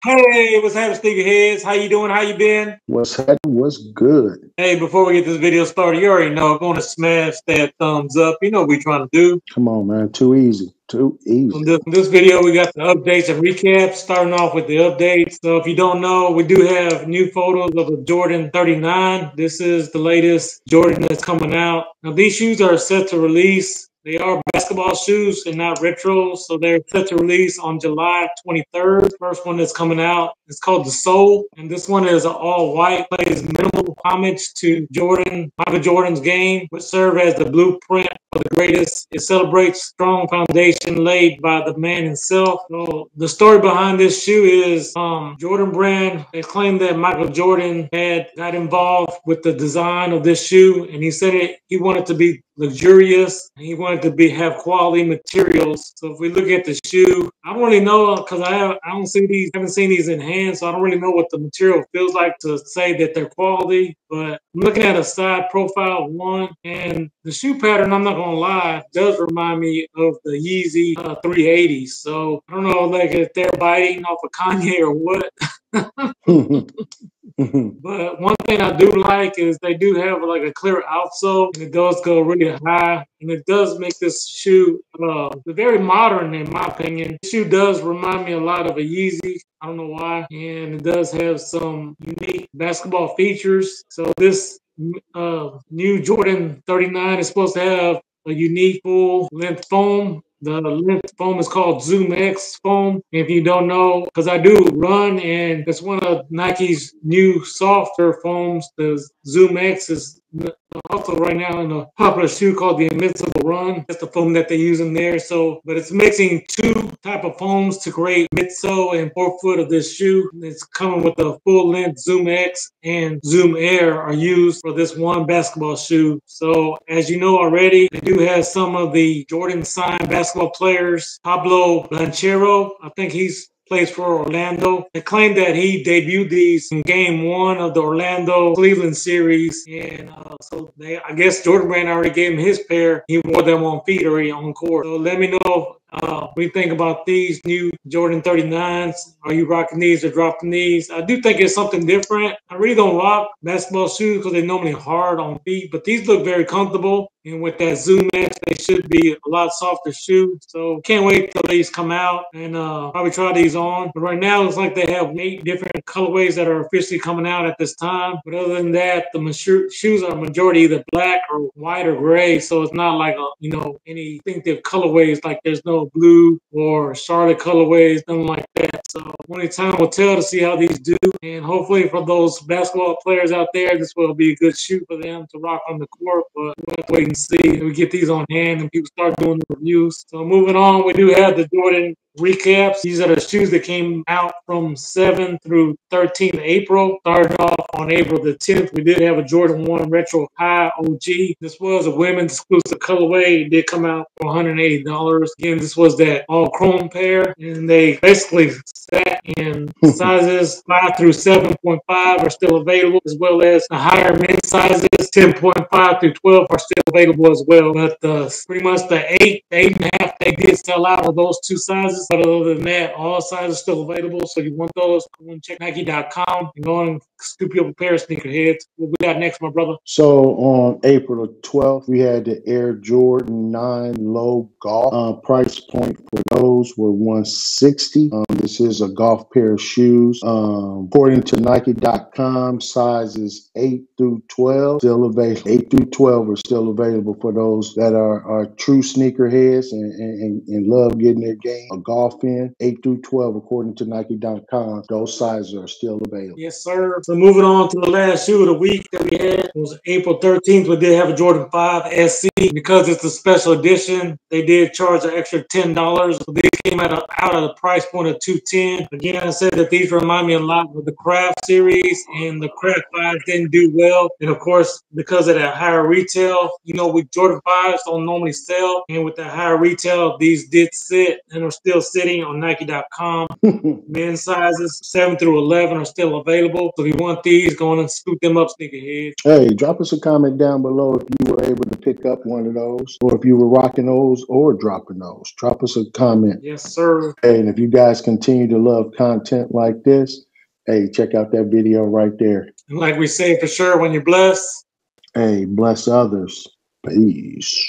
Hey, what's happening, Sneakerheads? How you doing? How you been? What's happening? What's good? Hey, before we get this video started, you already know, going to smash that thumbs up. You know what we trying to do. Come on, man. Too easy. Too On easy. this video, we got the updates and recaps, starting off with the updates. So if you don't know, we do have new photos of a Jordan 39. This is the latest Jordan that's coming out. Now, these shoes are set to release. They are basketball shoes and not retro, so they're set to release on July 23rd. First one that's coming out is called the Soul, and this one is all white, plays minimal homage to Michael Jordan's game, which serve as the blueprint of the greatest. It celebrates strong foundation laid by the man himself. So the story behind this shoe is Jordan Brand. They claim that Michael Jordan got involved with the design of this shoe, and he said he wanted to be luxurious and he wanted to have quality materials. So if we look at the shoe, I don't really know because haven't seen these in hand, so I don't really know what the material feels like to say that they're quality. But I'm looking at a side profile of one, and the shoe pattern, I'm not gonna lie, does remind me of the Yeezy 380s. So I don't know, like if they're biting off of Kanye or what. But one thing I do like is they do have like a clear outsole, and it does go really high, and it does make this shoe very modern in my opinion. This shoe does remind me a lot of a Yeezy. I don't know why, and it does have some unique basketball features. So this new Jordan 39 is supposed to have a unique full length foam. The length foam is called Zoom X foam. If you don't know, because I do run, and it's one of Nike's new softer foams. The Zoom X is also right now in a popular shoe called the Invincible Run. That's the foam that they use in there. So, but it's mixing two type of foams to create midsole and forefoot of this shoe. It's coming with a full length Zoom X and Zoom Air are used for this one basketball shoe. So, as you know already, they do have some of the Jordan signed basketball players. Pablo Banchero, I think he's plays for Orlando. They claim that he debuted these in game one of the Orlando Cleveland series. And I guess Jordan Brand already gave him his pair. He wore them on feet or on court. So let me know what you think about these new Jordan 39s. Are you rocking these or dropping these? I do think it's something different. I really don't rock basketball shoes because they're normally hard on feet, but these look very comfortable. And with that Zoom X, they should be a lot softer shoe. So can't wait till these come out and probably try these on. But right now, it's like they have 8 different colorways that are officially coming out at this time. But other than that, the shoes are majority either black or white or gray. So it's not like any distinctive colorways. Like there's no blue or Charlotte colorways, nothing like that. So only time will tell to see how these do. And hopefully for those basketball players out there, this will be a good shoe for them to rock on the court. But we'll have to wait and see. We get these on hand and people start doing the reviews. So moving on, we do have the Jordan recaps. These are the shoes that came out from 7 through 13 April. Starting off on April the 10th, we did have a Jordan 1 Retro High OG. This was a women's exclusive colorway. It did come out for $180. Again, this was that all chrome pair, and they basically sat in sizes 5 through 7.5 are still available, as well as the higher men's sizes 10.5 through 12 are still available as well. But pretty much the 8.5, they did sell out of those two sizes. But other than that, all sizes still available. So if you want those, go and check Nike.com and go and scoop you up a pair of Sneakerheads. What we got next, my brother? So on April the 12th, we had the Air Jordan 9 Low Golf. Price point for those were $160. This is a golf pair of shoes. According to Nike.com, sizes 8 through 12 still available. 8 through 12 are still available for those that are true sneakerheads and love getting their game a golf in. 8 through 12, according to Nike.com, those sizes are still available. Yes, sir. So moving on to the last shoe of the week that we had, it was April 13th. We did have a Jordan 5 SC. Because it's a special edition, they did charge an extra $10. So they came out of the price point of $210. Again, I said that these remind me a lot of the Craft series, and the Craft 5 didn't do well. And of course, because of that higher retail, with Jordan 5s don't normally sell. And with that higher retail, these did sit and are still sitting on Nike.com. Men's sizes 7 through 11 are still available. So if you want these, go on and scoop them up, Sneakerhead. Hey, drop us a comment down below if you were able to pick up one of those, or if you were rocking those or dropping those. Drop us a comment. Yes, sir. Hey, and if you guys continue to love content like this, hey, check out that video right there. And like we say for sure, when you're blessed, Hey, bless others. Peace.